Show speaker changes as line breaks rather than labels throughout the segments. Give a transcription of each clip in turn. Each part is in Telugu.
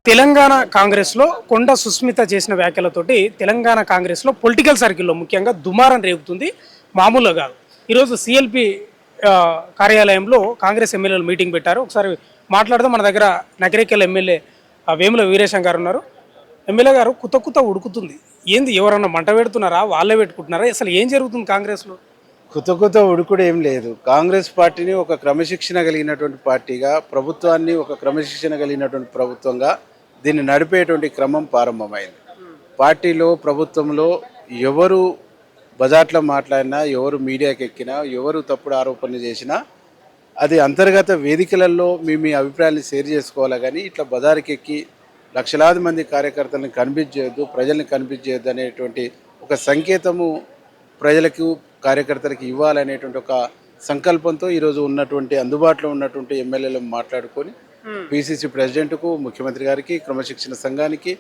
తెలంగాణ కాంగ్రెస్‌లో కొండ సుస్మిత చేసిన వ్యాఖ్యలతోటి తెలంగాణ కాంగ్రెస్‌లో పొలిటికల్ సర్కిల్‌లో ముఖ్యంగా దుమారం రేగుతుంది. మామూలుగా కాదు. ఈరోజు సీఎల్‌పీ కార్యాలయంలో కాంగ్రెస్ ఎమ్మెల్యేలు మీటింగ్ పెట్టారు. ఒకసారి మాట్లాడదాం. మన దగ్గర నకిరేకల్ ఎమ్మెల్యే వేముల వీరేశం గారు ఉన్నారు. ఎమ్మెల్యే గారు కుత ఉడుకుతుంది. ఏంది ఎవరన్నా మంట పెడుతున్నారా? వాళ్ళే పెట్టుకుంటున్నారా? అసలు ఏం జరుగుతుంది కాంగ్రెస్‌లో?
కొత్త ఉడుకుడు ఏం లేదు. కాంగ్రెస్ పార్టీని ఒక క్రమశిక్షణ కలిగినటువంటి పార్టీగా, ప్రభుత్వాన్ని ఒక క్రమశిక్షణ కలిగినటువంటి ప్రభుత్వంగా దీన్ని నడిపేటువంటి క్రమం ప్రారంభమైంది. పార్టీలో, ప్రభుత్వంలో ఎవరు బజాట్లో మాట్లాడినా, ఎవరు మీడియాకి ఎక్కినా, ఎవరు తప్పుడు ఆరోపణలు చేసినా అది అంతర్గత వేదికలలో మీ అభిప్రాయాన్ని షేర్ చేసుకోవాలి. కానీ ఇట్లా బజారుకి ఎక్కి లక్షలాది మంది కార్యకర్తలను కనిపించలేదు, ప్రజల్ని కనిపించలేదు అనేటువంటి ఒక సంకేతము ప్రజలకు, కార్యకర్తలకు ఇవ్వాలనేటువంటి ఒక సంకల్పంతో ఈరోజు ఉన్నటువంటి అందుబాటులో ఉన్నటువంటి ఎమ్మెల్యేలు మాట్లాడుకొని పిసిసి ప్రెసిడెంట్కు, ముఖ్యమంత్రి గారికి, క్రమశిక్షణ సంఘానికి,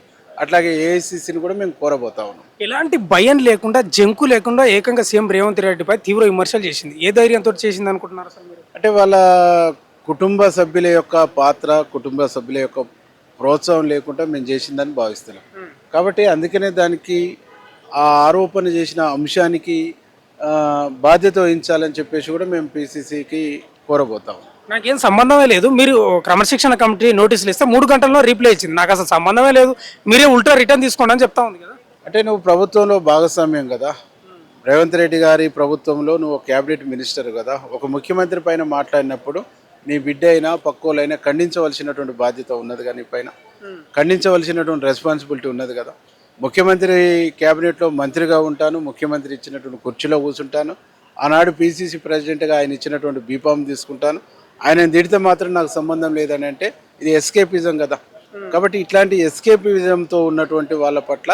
అట్లాగే ఏఐసిసిని కూడా మేము కోరబోతా ఉన్నాం.
ఎలాంటి భయం లేకుండా, జంకు లేకుండా ఏకంగా సీఎం రేవంత్ రెడ్డిపై తీవ్ర విమర్శలు చేసింది. ఏ ధైర్యంతో చేసింది అనుకుంటున్నారు అసలు మీరు?
అంటే వాళ్ళ కుటుంబ సభ్యుల యొక్క పాత్ర, కుటుంబ సభ్యుల యొక్క ప్రోత్సాహం లేకుండా మేము చేసిందని భావిస్తున్నాం. కాబట్టి అందుకనే దానికి ఆ ఆరోపణ చేసిన అంశానికి బాధ్యత వహించాలని చెప్పేసి కూడా మేము పిసిసికి కోరబోతాం.
నాకేం సంబంధమే లేదు. మీరు క్రమశిక్షణ కమిటీ నోటీసులు ఇస్తే 3 గంటల్లో రీప్లై ఇచ్చింది. నాకు అసలు సంబంధమే లేదు, మీరే ఉల్టా రిటర్న్ తీసుకోండి అని చెప్తా ఉంది కదా.
అంటే నువ్వు ప్రభుత్వంలో భాగస్వామ్యం కదా, రేవంత్ రెడ్డి గారి ప్రభుత్వంలో నువ్వు క్యాబినెట్ మినిస్టర్ కదా. ఒక ముఖ్యమంత్రి పైన మాట్లాడినప్పుడు నీ బిడ్డ అయినా, పక్కోలైనా ఖండించవలసినటువంటి బాధ్యత ఉన్నది కానీ పైన ఖండించవలసినటువంటి రెస్పాన్సిబిలిటీ ఉన్నది కదా. ముఖ్యమంత్రి క్యాబినెట్లో మంత్రిగా ఉంటాను, ముఖ్యమంత్రి ఇచ్చినటువంటి కుర్చీలో కూర్చుంటాను. ఆనాడు పిసిసి ప్రెసిడెంట్గా ఆయన ఇచ్చినటువంటి బీఫామ్ తీసుకుంటాను. ఆయన తిడితే మాత్రం నాకు సంబంధం లేదని అంటే ఇది ఎస్కేపిజం కదా. కాబట్టి ఇట్లాంటి ఎస్కేపిజంతో ఉన్నటువంటి వాళ్ళ పట్ల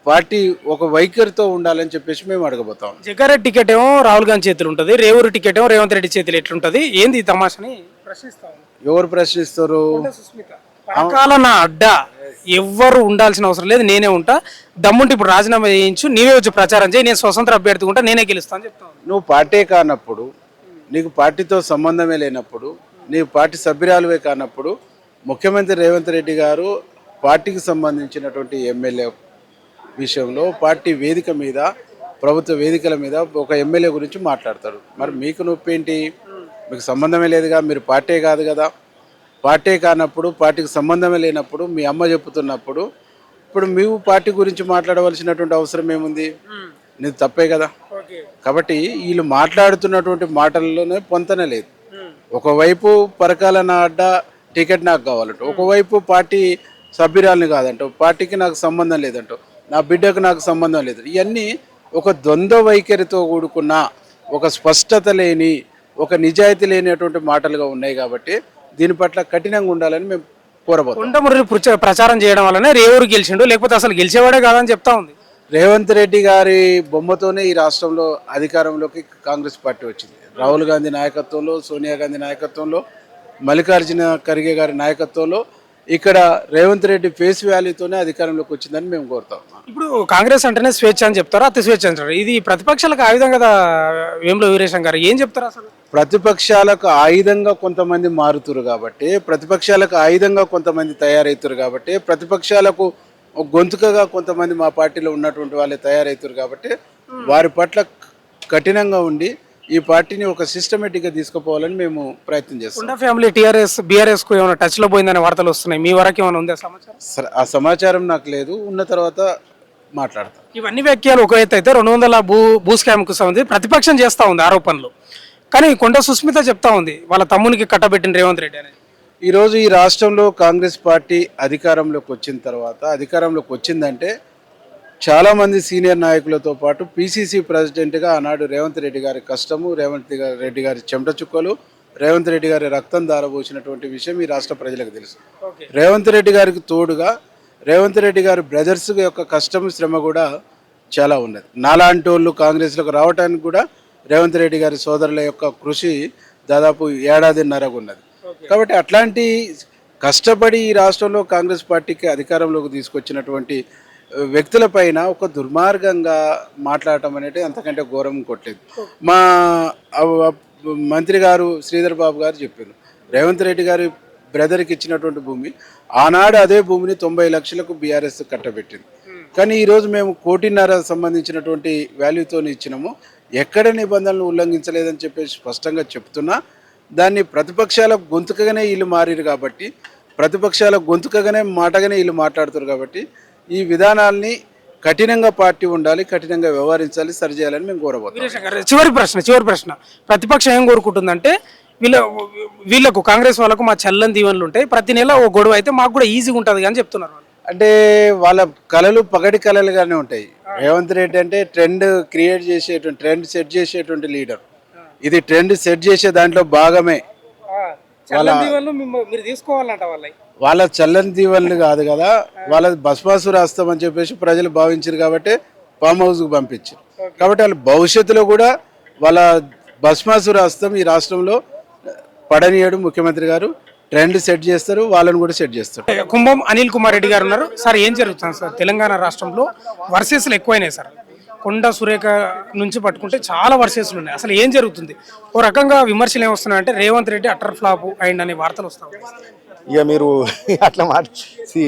పార్టీ ఒక వైఖరితో ఉండాలని చెప్పేసి మేము అడగబోతాం.
జగ్గారెడ్డి టికెట్ ఏమో రాహుల్ గాంధీ చేతులు ఉంటుంది, రేవూరు టికెట్ ఏమో రేవంత్ రెడ్డి చేతులు ఎట్లుంటుంది? ఏంది ఈ తమాషని ప్రశ్నిస్తాను.
ఎవరు ప్రశ్నిస్తారు?
పరకాల నా అడ్డా ఎవ్వరు ఉండాల్సిన అవసరం లేదు, నేనే ఉంటా. దమ్ముంటే ఇప్పుడు రాజీనామా చేయించు, నీవే వచ్చి ప్రచారం చేయి, నేను స్వతంత్ర అభ్యర్థి ఉంటా, నేనే గెలుస్తాను అని చెప్తాను.
నువ్వు పార్టీ కానప్పుడు, నీకు పార్టీతో సంబంధమే లేనప్పుడు, నీవు పార్టీ సభ్యురాలువే కానప్పుడు ముఖ్యమంత్రి రేవంత్ రెడ్డి గారు పార్టీకి సంబంధించినటువంటి ఎమ్మెల్యే విషయంలో పార్టీ వేదిక మీద, ప్రభుత్వ వేదికల మీద ఒక ఎమ్మెల్యే గురించి మాట్లాడతాడు. మరి మీకు నొప్పేంటి? మీకు సంబంధమే లేదుగా, మీరు పార్టీ కాదు కదా. పార్టీ కానప్పుడు, పార్టీకి సంబంధమే లేనప్పుడు, మీ అమ్మ చెప్పుతున్నప్పుడు ఇప్పుడు మేము పార్టీ గురించి మాట్లాడవలసినటువంటి అవసరం ఏముంది? నీది తప్పే కదా. కాబట్టి వీళ్ళు మాట్లాడుతున్నటువంటి మాటల్లోనే పొంతన లేదు. ఒకవైపు పరకాల నా అడ్డా టికెట్ నాకు కావాలంట, ఒకవైపు పార్టీ సభ్యురాలని కాదంట, పార్టీకి నాకు సంబంధం లేదంట, నా బిడ్డకు నాకు సంబంధం లేదు. ఇవన్నీ ఒక ద్వంద్వ వైఖరితో కూడుకున్న, ఒక స్పష్టత లేని, ఒక నిజాయితీ లేనటువంటి మాటలుగా ఉన్నాయి. కాబట్టి దీని పట్ల కఠినంగా ఉండాలని మేము కోరబోతాం.
కొండమురళి ప్రచారం చేయడం వల్లనే రేవూరు గెలిచిండు, లేకపోతే అసలు గెలిచేవాడే కాదని చెప్తా ఉంది.
రేవంత్ రెడ్డి గారి బొమ్మతోనే ఈ రాష్ట్రంలో అధికారంలోకి కాంగ్రెస్ పార్టీ వచ్చింది. రాహుల్ గాంధీ నాయకత్వంలో, సోనియా గాంధీ నాయకత్వంలో, మల్లికార్జున ఖర్గే గారి నాయకత్వంలో ఇక్కడ రేవంత్ రెడ్డి ఫేస్ వాల్యూతోనే అధికారంలోకి వచ్చిందని మేము కోరుతాం.
ఇప్పుడు కాంగ్రెస్ అంటేనే స్వేచ్ఛ అని చెప్తారు, అతి స్వేచ్ఛ అంటారు. ఇది ప్రతిపక్షాలకు ఆయుధం కదా. వేముల వీరేశం గారు ఏం చెప్తారు అసలు?
ప్రతిపక్షాలకు ఆయుధంగా కొంతమంది మారుతురు కాబట్టి, ప్రతిపక్షాలకు ఆయుధంగా కొంతమంది తయారవుతారు కాబట్టి, ప్రతిపక్షాలకు గొంతుకగా కొంతమంది మా పార్టీలో ఉన్నటువంటి వాళ్ళే తయారవుతారు కాబట్టి వారి పట్ల కఠినంగా ఉండి ఈ పార్టీని ఒక సిస్టమేటిక్గా తీసుకుపోవాలని మేము ప్రయత్నం చేస్తాం.
ఫ్యామిలీ టీఆర్ఎస్ బీఆర్ఎస్ కు ఏమైనా టచ్ లో పోయిందనే వార్తలు వస్తున్నాయి, మీ వరకు ఏమైనా ఉందా సమాచారం?
ఆ సమాచారం నాకు లేదు, ఉన్న తర్వాత మాట్లాడతాం.
ఇవన్నీ వ్యాఖ్యలు ఒక ఎత్తు అయితే 200 భూ స్కామ్ కు సంబంధించి ప్రతిపక్షం చేస్తా ఉంది ఆరోపణలు, కానీ కొండ సుస్మిత చెప్తా ఉంది వాళ్ళ తమ్మునికి కట్టబెట్టిన రేవంత్ రెడ్డి అనేది.
ఈరోజు ఈ రాష్ట్రంలో కాంగ్రెస్ పార్టీ అధికారంలోకి వచ్చిన తర్వాత, అధికారంలోకి వచ్చిందంటే చాలామంది సీనియర్ నాయకులతో పాటు పిసిసి ప్రెసిడెంట్గా ఆనాడు రేవంత్ రెడ్డి గారి కష్టము, రేవంత్ రెడ్డి గారి చెమట చుక్కలు, రేవంత్ రెడ్డి గారి రక్తం దారబోసినటువంటి విషయం ఈ రాష్ట్ర ప్రజలకు తెలుసు. రేవంత్ రెడ్డి గారికి తోడుగా రేవంత్ రెడ్డి గారి బ్రదర్స్ యొక్క కష్టం, శ్రమ కూడా చాలా ఉన్నది. నాలాంటి వాళ్ళు కాంగ్రెస్లోకి రావడానికి కూడా రేవంత్ రెడ్డి గారి సోదరుల యొక్క కృషి దాదాపు 1.5 ఏడాదిన్నరకు ఉన్నది. కాబట్టి అట్లాంటి కష్టపడి ఈ రాష్ట్రంలో కాంగ్రెస్ పార్టీకి అధికారంలోకి తీసుకొచ్చినటువంటి వ్యక్తులపైన ఒక దుర్మార్గంగా మాట్లాడటం అనేది అంతకంటే ఘోరం కొట్టలేదు. మా మంత్రి గారు శ్రీధర్ బాబు గారు చెప్పారు, రేవంత్ రెడ్డి గారి బ్రదర్కి ఇచ్చినటువంటి భూమి ఆనాడు అదే భూమిని 90 లక్షలకు బీఆర్ఎస్ కట్టబెట్టింది. కానీ ఈరోజు మేము 1.5 కోటి సంబంధించినటువంటి వాల్యూతో ఇచ్చినాము, ఎక్కడ నిబంధనలు ఉల్లంఘించలేదని చెప్పేసి స్పష్టంగా చెప్తున్నా. దాన్ని ప్రతిపక్షాల గొంతుకగానే వీళ్ళు మారారు కాబట్టి, ప్రతిపక్షాల గొంతుకగానే మాటగానే వీళ్ళు మాట్లాడుతారు కాబట్టి ఈ విధానాల్ని కఠినంగా పార్టీ ఉండాలి, కఠినంగా వ్యవహరించాలి, సరిచేయాలని మేము కోరబోతున్నాం.
వీరేశం గారు, చివరి ప్రశ్న ప్రతిపక్షం ఏం కోరుకుంటుందంటే వీళ్ళకు కాంగ్రెస్ వాళ్ళకు మా చల్లని దీవెనలు ఉంటాయి, ప్రతి నెల ఓ గొడవ అయితే మాకు కూడా ఈజీగా ఉంటుంది అని చెప్తున్నారు వాళ్ళు.
అంటే వాళ్ళ కళలు పగటి కళలుగానే ఉంటాయి. రేవంత్ రెడ్డి అంటే ట్రెండ్ క్రియేట్ చేసేటువంటి, ట్రెండ్ సెట్ చేసేటువంటి లీడర్. ఇది ట్రెండ్ సెట్ చేసే దాంట్లో భాగమే.
చల్లని దీవెనలు మీరు తీసుకోవాలంట
వాళ్ళ చల్లని దీవెనలు కాదు కదా, వాళ్ళ భస్మాసుర హస్తం అని చెప్పేసి ప్రజలు భావించారు కాబట్టి ఫామ్ హౌస్కి పంపించారు. కాబట్టి వాళ్ళ భవిష్యత్తులో కూడా వాళ్ళ భస్మాసుర హస్తం ఈ రాష్ట్రంలో పడనీయడు ముఖ్యమంత్రి గారు. ట్రెండ్ సెట్ చేస్తారు, వాళ్ళని కూడా సెట్ చేస్తారు.
కుంభం అనిల్ కుమార్ రెడ్డి గారు ఉన్నారు సార్. ఏం జరుగుతుంది సార్ తెలంగాణ రాష్ట్రంలో? వర్సెస్లు ఎక్కువైనాయి సార్. కొండ సురేఖ నుంచి పట్టుకుంటే చాలా వర్సెస్లు ఉన్నాయి. అసలు ఏం జరుగుతుంది? ఓ రకంగా విమర్శలు ఏమొస్తున్నాయంటే రేవంత్ రెడ్డి అటర్ ఫ్లాప్ అయిందనే వార్తలు వస్తాయి.
ఇక మీరు అట్లా మార్చి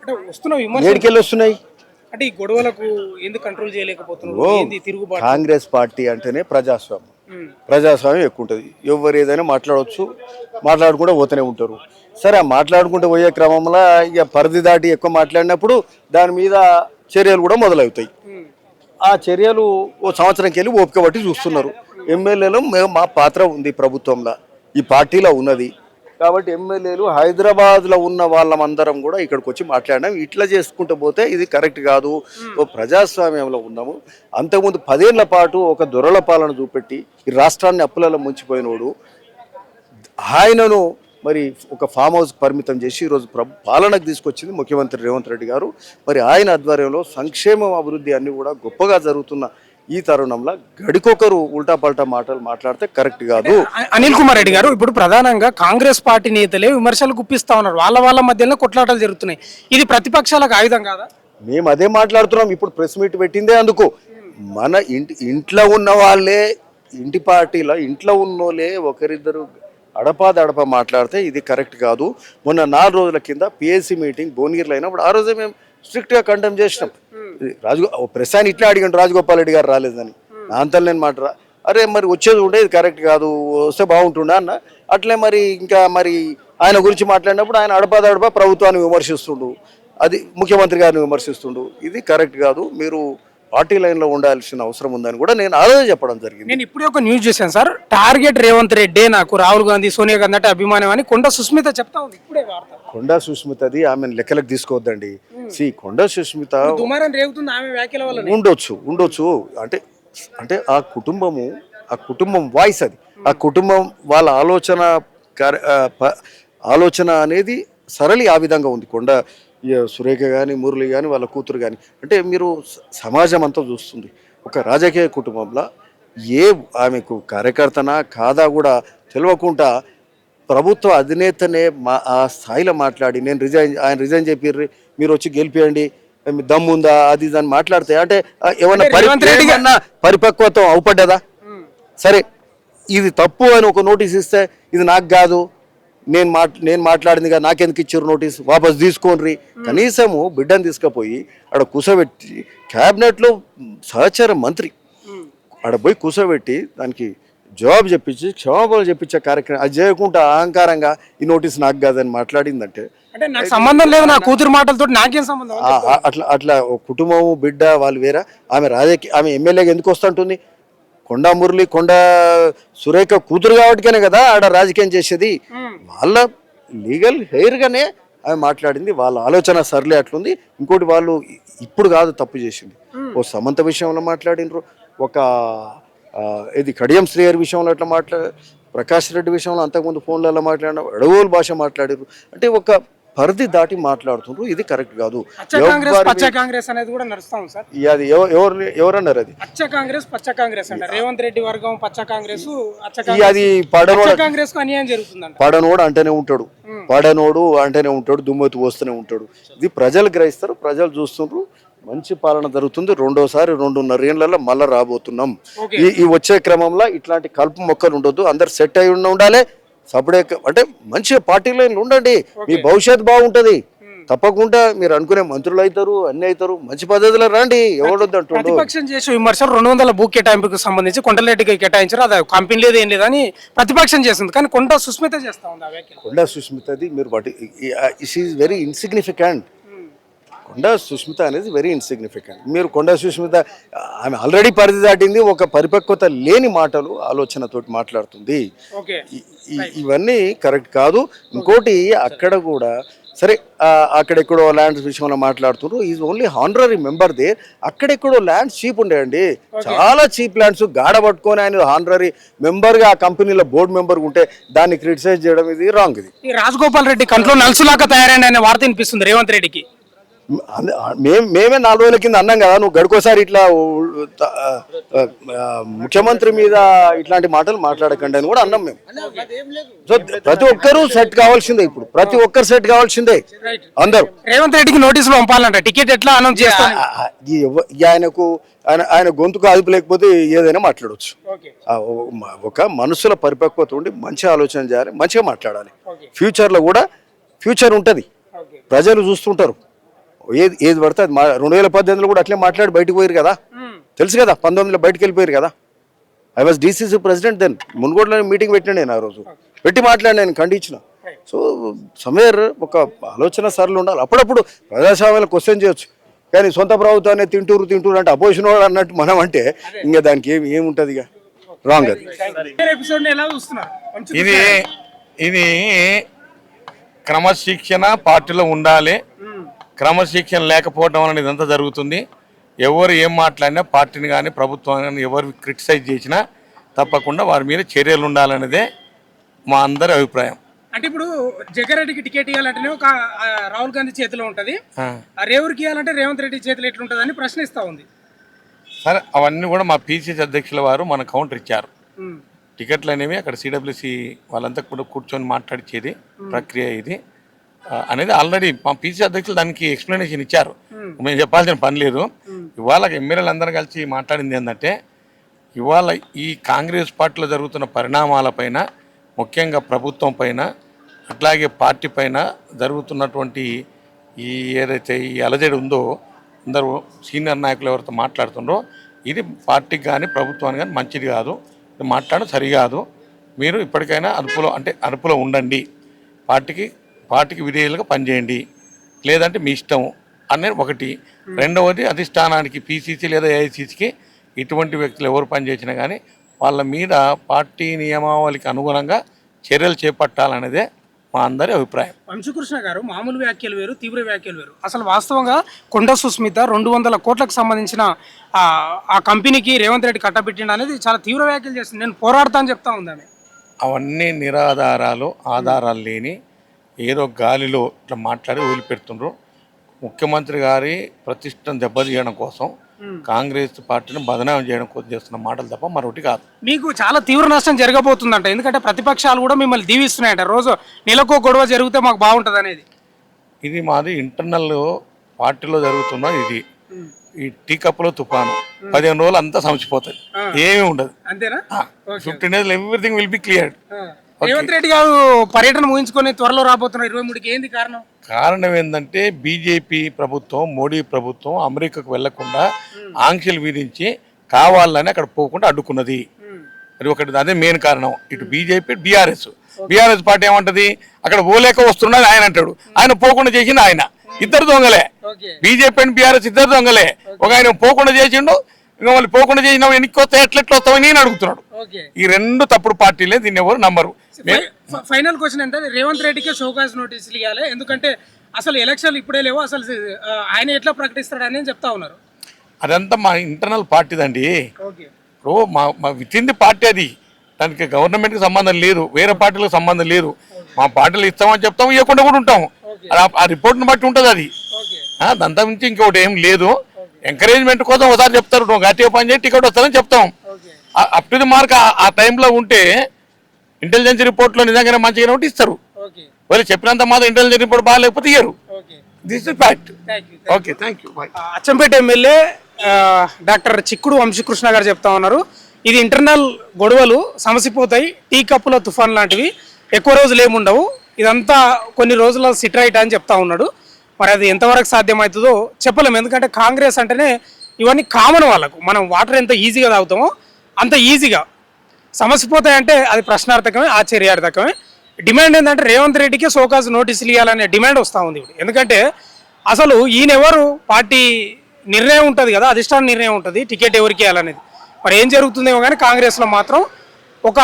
అంటే వస్తున్న విమర్శలు
ఏడికెళ్ళి వస్తున్నాయి
అంటే ఈ గొడవలకు ఎందుకు కంట్రోల్ చేయలేకపోతున్నారు? ఏంది తిరుగుబాటు?
కాంగ్రెస్ పార్టీ అంటేనే ప్రజాస్వామ్యం. ప్రజాస్వామ్యం ఎక్కువ ఉంటుంది. ఎవరు ఏదైనా మాట్లాడవచ్చు, మాట్లాడుకుంటూ పోతూనే ఉంటారు. సరే, మాట్లాడుకుంటూ పోయే క్రమంలో ఇక పరిధి దాటి ఎక్కువ మాట్లాడినప్పుడు దాని మీద చర్యలు కూడా మొదలవుతాయి. ఆ చర్యలు ఓ సంవత్సరంకి వెళ్ళి ఓపిక బట్టి చూస్తున్నారు. ఎమ్మెల్యేలు మా పాత్ర ఉంది ప్రభుత్వంలో, ఈ పార్టీలో ఉన్నది కాబట్టి ఎమ్మెల్యేలు హైదరాబాద్లో ఉన్న వాళ్ళమందరం కూడా ఇక్కడికి వచ్చి మాట్లాడినాం. ఇట్లా చేసుకుంటూ పోతే ఇది కరెక్ట్ కాదు. ఓ ప్రజాస్వామ్యంలో ఉన్నాము. అంతకుముందు 10 ఏళ్ల పాటు ఒక దొరల పాలన చూపెట్టి ఈ రాష్ట్రాన్ని అప్పులలో ముంచిపోయినోడు ఆయనను మరి ఒక ఫామ్ హౌస్కి పరిమితం చేసి ఈరోజు పాలనకు తీసుకొచ్చింది ముఖ్యమంత్రి రేవంత్ రెడ్డి గారు. మరి ఆయన ఆధ్వర్యంలో సంక్షేమం, అభివృద్ధి అన్నీ కూడా గొప్పగా జరుగుతున్న ఈ తరుణంలో గడికొకరు ఉల్టా పల్టా మాటలు మాట్లాడితే కరెక్ట్ కాదు.
అనిల్ కుమార్ రెడ్డి గారు, ఇప్పుడు ప్రధానంగా కాంగ్రెస్ పార్టీ నేతలే విమర్శలు గుప్పిస్తా ఉన్నారు. వాళ్ళ మధ్యలో కొట్లాటలు జరుగుతున్నాయి. ఇది ప్రతిపక్షాలకు ఆయుధం కాదా?
మేము అదే మాట్లాడుతున్నాం. ఇప్పుడు ప్రెస్ మీట్ పెట్టిందే అందుకు. మన ఇంట్లో ఉన్న వాళ్ళే, ఇంటి పార్టీలో ఇంట్లో ఉన్నోళ్ళే ఒకరిద్దరు అడపా మాట్లాడితే ఇది కరెక్ట్ కాదు. మొన్న 4 రోజుల కింద పిఎస్సి మీటింగ్ భువనగిరిలో అయినప్పుడు ఆ రోజే మేము స్ట్రిక్ట్గా కండెమ్ చేసినాం. ప్రెస్ ఆయన ఇట్లా అడిగాడు, రాజగోపాల్ రెడ్డి గారు రాలేదని. నా అంతా నేను మాట అరే మరి వచ్చేది ఉండే, ఇది కరెక్ట్ కాదు, వస్తే బాగుంటుండే అన్న. అట్లే మరి ఇంకా మరి ఆయన గురించి మాట్లాడినప్పుడు ఆయన అడపా ప్రభుత్వాన్ని విమర్శిస్తుండు, అది ముఖ్యమంత్రి గారిని విమర్శిస్తుండు. ఇది కరెక్ట్ కాదు, మీరు పార్టీ లైన్లో ఉండాల్సిన అవసరం ఉందని కూడా నేను ఆలోచన చెప్పడం జరిగింది.
నేను ఇప్పుడే ఒక న్యూస్ చేశాను సార్. టార్గెట్ రేవంత్ రెడ్డి, నాకు రాహుల్ గాంధీ, సోనియా గాంధీ అంటే అభిమానం అని కొండ సుస్మిత చెప్తా ఉంది ఇప్పుడే వార్త.
కొండ సుస్మితది ఆమెను లెక్కలకు తీసుకోవద్దండి. కొండ సుస్మిత
దుమారం రేగుతుంది ఆమె వ్యాఖ్యల వల్ల.
ఉండొచ్చు అంటే ఆ కుటుంబం వాయిస్ అది. ఆ కుటుంబం వాళ్ళ ఆలోచన అనేది సరళి ఆ విధంగా ఉంది. కొండ సురేఖ కానీ, మురళి కానీ, వాళ్ళ కూతురు కానీ, అంటే మీరు సమాజం అంతా చూస్తుంది. ఒక రాజకీయ కుటుంబంలో ఆమెకు కార్యకర్తనా కాదా కూడా తెలియకుండా ప్రభుత్వ అధినేతనే ఆ స్థాయిలో మాట్లాడి ఆయన రిజైన్ చెప్పి మీరు వచ్చి గెలిపియండి, దమ్ముందా అది దాన్ని మాట్లాడితే అంటే ఏమన్నా పరిపక్వతం అవుపడ్డదా? సరే, ఇది తప్పు అని ఒక నోటీస్ ఇస్తే ఇది నాకు కాదు, నేను మాట్లాడింది కదా, నాకెందుకు ఇచ్చారు నోటీస్, వాపస్ తీసుకోండి. కనీసము బిడ్డను తీసుకుపోయి ఆడ కూర్చోబెట్టి, క్యాబినెట్లో సహచర మంత్రి ఆడ పోయి కూర్చోబెట్టి దానికి జవాబు చెప్పించి క్షమాపణలు చెప్పించే కార్యక్రమం అది చేయకుండా అహంకారంగా ఈ నోటీస్ నాకు కాదని మాట్లాడిందంటే
నాకు సంబంధం లేదు, నా కూతురు మాటలతో నాకేం సంబంధం?
అట్లా కుటుంబము బిడ్డ వాళ్ళు వేరా. ఆమె ఎమ్మెల్యేగా ఎందుకు వస్తుంటుంది? కొండ మురళి, కొండ సురేఖ కూతురు కాబట్టికనే కదా ఆడ రాజకీయం చేసేది. వాళ్ళ లీగల్ హెయిర్గానే ఆమె మాట్లాడింది. వాళ్ళ ఆలోచన సర్లే అట్లుంది. ఇంకోటి, వాళ్ళు ఇప్పుడు కాదు తప్పు చేసింది. ఓ సమంత విషయంలో మాట్లాడినరు, ఒక ఇది కడియం శ్రీహరి విషయంలో అట్లా ప్రకాష్ రెడ్డి విషయంలో అంతకుముందు ఫోన్లలో మాట్లాడిన అడవుల భాష మాట్లాడారు. అంటే ఒక పరిధి దాటి మాట్లాడుతుండ్రు. ఇది కరెక్ట్ కాదు.
కాంగ్రెస్ అనేది కూడా నడుస్తాం సార్.
అది ఎవరన్నారు? అది
పచ్చ కాంగ్రెస్ అంటారు. రేవంత్ రెడ్డి వర్గం పచ్చ కాంగ్రెస్.
అది పడనోడు
కాంగ్రెస్ కు అన్యాయం జరుగుతుంది.
పడనోడు అంటేనే ఉంటాడు, దుమ్మెత్తి వస్తూనే ఉంటాడు. ఇది ప్రజలు గ్రహిస్తారు, ప్రజలు చూస్తుండ్రు. మంచి పాలన జరుగుతుంది. రెండోసారి 2.5 ఏళ్లలో మళ్ళీ రాబోతున్నాం. ఈ వచ్చే క్రమంలో ఇట్లాంటి కలుపు మొక్కలు ఉండొద్దు. అందరు సెట్ అయి ఉండాలి. సపడే అంటే మంచిగా పార్టీలో ఉండండి, మీ భవిష్యత్తు బాగుంటది. తప్పకుండా మీరు అనుకునే మంత్రులు అవుతారు, అన్ని అవుతారు. మంచి పద్ధతిలో రండి, ఎవడొద్దు అంటుండ్రు.
ప్రతిపక్షం చేసే విమర్శలు 200 భూ కేటాయింపుకు సంబంధించి కొండలరెడ్డికి కేటాయించారు, అది కంపెనీ లేదు ఏం లేదని ప్రతిపక్షం చేస్తుంది. కానీ కొండ సుస్మిత చేస్తా ఉంది ఆ వ్యాఖ్యలు.
కొండా సుష్మితది మీరు బట్టి ఇట్ ఈస్ వెరీ ఇన్సిగ్నిఫికెంట్. కొండా సుష్మిత అనేది వెరీ ఇన్సిగ్నిఫికెంట్. మీరు కొండా సుష్మిత ఆమె ఆల్రెడీ పరిధి దాటింది, ఒక పరిపక్వత లేని మాటలు ఆలోచనతోటి మాట్లాడుతుంది.
ఓకే,
ఇవన్నీ కరెక్ట్ కాదు. ఇంకోటి అక్కడ కూడా సరే అక్కడెక్కడో ల్యాండ్స్ విషయంలో మాట్లాడుతున్నారు. Is only honorary member they. అక్కడెక్కడో ల్యాండ్స్ చీప్ ఉండేయండి, చాలా చీప్ ల్యాండ్స్. గాడ పట్టుకొని ఆయన హానరరీ మెంబర్గా ఆ కంపెనీలో బోర్డు మెంబర్ ఉంటే దాన్ని క్రిటిసైజ్ చేయడం ఇది రాంగ్. ఇది
ఈ రాజగోపాల్ రెడ్డి కంట్లో నలుసులాగా తయారైన అనే వార్త వినిపిస్తుంది రేవంత్ రెడ్డికి.
మేమే 4 రోజుల కింద అన్నాం కదా, నువ్వు గడుకోసారి ఇట్లా ముఖ్యమంత్రి మీద ఇట్లాంటి మాటలు మాట్లాడకండి అని కూడా అన్నాం మేము. సో ప్రతి ఒక్కరూ సెట్ కావాల్సిందే, ఇప్పుడు ప్రతి ఒక్కరు సెట్ కావాల్సిందే. అందరూ
రేవంత్ రెడ్డికి నోటీసులు పంపాలంట, టికెట్ ఎట్లా అనౌన్స్ చేస్తా.
ఆయన గొంతుకు అదుపు లేకపోతే ఏదైనా మాట్లాడవచ్చు. ఒక మనసుల పరిపక్వత ఉండి మంచి ఆలోచన చేయాలి, మంచిగా మాట్లాడాలి. ఫ్యూచర్లో కూడా ఫ్యూచర్ ఉంటుంది, ప్రజలు చూస్తుంటారు. ఏది పడితే అది 2018లో కూడా అట్లే మాట్లాడి బయటకు పోయారు కదా, తెలుసు కదా. 19లో బయటకు వెళ్ళిపోయారు కదా. I was DCC president then. మున్గోడులో మీటింగ్ పెట్టినా నేను ఆ రోజు పెట్టి మాట్లాడి నేను ఖండించిన. సో సమ్వేర్ ఒక ఆలోచన సరళి ఉండాలి. అప్పుడప్పుడు ప్రజాస్వామ్యాలు క్వశ్చన్ చేయొచ్చు, కానీ సొంత ప్రభుత్వాన్ని తింటూరు అంటే అపోజిషన్ వాడు అన్నట్టు మనం అంటే ఇంకా దానికి ఏముంటుంది, ఇక రాంగ్ అది.
ఇది క్రమశిక్షణ పార్టీలో ఉండాలి. క్రమశిక్షణ లేకపోవడం వలన ఇదంతా జరుగుతుంది. ఎవరు ఏం మాట్లాడినా పార్టీని కానీ ప్రభుత్వాన్ని కానీ ఎవరు క్రిటిసైజ్ చేసినా తప్పకుండా వారి మీద చర్యలు ఉండాలనేదే మా అందరి అభిప్రాయం.
అంటే ఇప్పుడు జగ్గారెడ్డికి టికెట్ ఇవ్వాలంటేనే ఒక రాహుల్ గాంధీ చేతిలో ఉంటుంది, రేవురికి ఇవ్వాలంటే రేవంత్ రెడ్డి చేతిలో ఎట్లుంటుంది అని ప్రశ్నిస్తూ ఉంది.
సరే, అవన్నీ కూడా మా పీసీసీ అధ్యక్షుల వారు మన కౌంటర్ ఇచ్చారు. టికెట్లు అనేవి అక్కడ సిడబ్ల్యూసీ వాళ్ళంతా కూడా కూర్చొని మాట్లాడిచ్చేది ప్రక్రియ ఇది అనేది ఆల్రెడీ మా పీసీ అధ్యక్షులు దానికి ఎక్స్ప్లెనేషన్ ఇచ్చారు. మేము చెప్పాల్సిన పని లేదు. ఇవాళ ఎమ్మెల్యేలు అందరూ కలిసి మాట్లాడింది ఏంటంటే, ఇవాళ ఈ కాంగ్రెస్ పార్టీలో జరుగుతున్న పరిణామాలపైన, ముఖ్యంగా ప్రభుత్వం పైన, అట్లాగే పార్టీ పైన జరుగుతున్నటువంటి ఈ ఏదైతే ఈ అలజడి ఉందో, అందరూ సీనియర్ నాయకులు ఎవరితో మాట్లాడుతుండ్రో ఇది పార్టీకి కానీ ప్రభుత్వానికి కానీ మంచిది కాదు, ఇది మాట్లాడడం సరికాదు. మీరు ఇప్పటికైనా అదుపులో ఉండండి, పార్టీకి విధేయులుగా పనిచేయండి, లేదంటే మీ ఇష్టం అనేది ఒకటి. రెండవది, అధిష్టానానికి పీసీసీ లేదా ఏఐసీసీకి ఇటువంటి వ్యక్తులు ఎవరు పనిచేసినా కానీ వాళ్ళ మీద పార్టీ నియమావళికి అనుగుణంగా చర్యలు చేపట్టాలనేదే మా అందరి అభిప్రాయం.
వంశీకృష్ణ గారు, మామూలు వ్యాఖ్యలు వేరు, తీవ్ర వ్యాఖ్యలు వేరు. అసలు వాస్తవంగా కొండ సుస్మిత 200 కోట్లకు సంబంధించిన ఆ కంపెనీకి రేవంత్ రెడ్డి కట్టబెట్టిండు అనేది చాలా తీవ్ర వ్యాఖ్యలు చేస్తుంది. నేను పోరాడతా అని చెప్తా ఉందామె.
అవన్నీ నిరాధారాలు, ఆధారాలు లేని ఏదో గాలిలో ఇట్లా మాట్లాడి వదిలిపెడుతుండ్రు. ముఖ్యమంత్రి గారి ప్రతిష్టను దెబ్బతీయడం కోసం, కాంగ్రెస్ పార్టీని బదనామం చేయడం కోసం చేస్తున్న మాటలు తప్ప మరొకటి కాదు.
మీకు చాలా తీవ్ర నష్టం జరగబోతుందంట, ఎందుకంటే ప్రతిపక్షాలు కూడా మిమ్మల్ని దీవిస్తున్నాయంట. రోజు నెలకో గొడవ జరిగితే మాకు బాగుంటుంది అనేది.
ఇది మాది ఇంటర్నల్ పార్టీలో జరుగుతున్న ఇది. ఈ టీ కప్లో తుఫాను 15 రోజులు అంతా సమసిపోతుంది, ఏమీ ఉండదు.
అంతేనా?
15 days everything will be cleared.
Revanth Reddy గారు పర్యటన ముగించుకొని త్వరలో రాబోతున్నారు 23కి. ఏంది కారణం
ఏంటంటే బీజేపీ ప్రభుత్వం, మోడీ ప్రభుత్వం అమెరికాకు వెళ్లకుండా ఆంక్షలు విధించి కావాలని అక్కడ పోకుండా అడ్డుకున్నది. అది ఒకటి, అదే మెయిన్ కారణం. ఇటు బీజేపీ, బీఆర్ఎస్ పార్టీ ఏమంటది, అక్కడ పోలేక వస్తున్నది ఆయన అంటాడు, ఆయన పోకుండా చేసింది ఆయన. ఇద్దరు దొంగలే, బీజేపీ అండ్ బీఆర్ఎస్ ఇద్దరు దొంగలే. ఒక ఆయన పోకుండా చేసిండు, ఇంకా మళ్ళీ పోకుండా చేసినావు ఎన్నికలు వస్తాయి, ఎట్లెట్లు వస్తావు నేను అడుగుతున్నాడు. ఈ రెండు తప్పుడు పార్టీలే, దీన్ని ఎవరు నమ్మరు.
ఫైనల్ క్వశ్చన్ ఏంటంటే, రేవంత్ రెడ్డికి షోకాజ్ నోటీసులు ఇవ్వాలి, ఎందుకంటే అసలు ఎలక్షన్లు ఇప్పుడే లేవు, అసలు ఆయన ఎట్లా ప్రకటిస్తాడని చెప్తా ఉన్నారు.
అదంతా మా ఇంటర్నల్ పార్టీదండి. ఇప్పుడు మా విత్ ఇన్ ది పార్టీ అది, దానికి గవర్నమెంట్కి సంబంధం లేదు, వేరే పార్టీలకు సంబంధం లేదు. మా పార్టీలు ఇస్తామని చెప్తాము, ఇవ్వకుండా కూడా ఉంటాము. ఆ రిపోర్ట్ని బట్టి ఉంటుంది అది. దాంతో నుంచి ఇంకొకటి ఏం లేదు. ఎంకరేజ్మెంట్ కోసం ఒకసారి చెప్తారు, నువ్వు గట్టిగా పని చేసి టికెట్ వస్తారని చెప్తాం. అప్ టు ది మార్క్ ఆ టైంలో ఉంటే ఇంటెలిజెన్స్ రిపోర్ట్లో నిజంగానే మంచిగానే ఉంటే ఇస్తారు. వాళ్ళు చెప్పినంత మాత్రం ఇంటెలిజెన్స్ రిపోర్ట్ బాగాలేకపోతే ఇయ్యరు. This is fact. Okay, thank you.
Achampet MLA doctor చిక్కుడు వంశీకృష్ణ గారు చెప్తా ఉన్నారు, ఇది ఇంటర్నల్ గొడవలు సమసిపోతాయి, టీ కప్పుల తుఫాన్ లాంటివి, ఎక్కువ రోజులు ఏముండవు, ఇదంతా కొన్ని రోజుల సిట్ రైట్ అని చెప్తా ఉన్నాడు. మరి అది ఎంతవరకు సాధ్యమవుతుందో చెప్పలేము. ఎందుకంటే కాంగ్రెస్ అంటేనే ఇవన్నీ కామన్ వాళ్ళకు. మనం వాటర్ ఎంత ఈజీగా తాగుతామో అంత ఈజీగా సమస్య పోతాయంటే అది ప్రశ్నార్థకమే, ఆశ్చర్యార్థకమే. డిమాండ్ ఏంటంటే రేవంత్ రెడ్డికి సోకాజ్ నోటీసులు ఇవ్వాలనే డిమాండ్ వస్తూ ఉంది ఇప్పుడు. ఎందుకంటే అసలు ఈయనెవరు, పార్టీ నిర్ణయం ఉంటుంది కదా, అధిష్టాన నిర్ణయం ఉంటుంది టికెట్ ఎవరికి ఇవ్వాలనేది. మరి ఏం జరుగుతుందేమో కానీ కాంగ్రెస్లో మాత్రం ఒక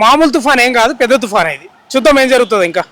మామూలు తుఫాన్ ఏం కాదు, పెద్ద తుఫాన్ ఇది. చూద్దాం ఏం జరుగుతుందో ఇంకా.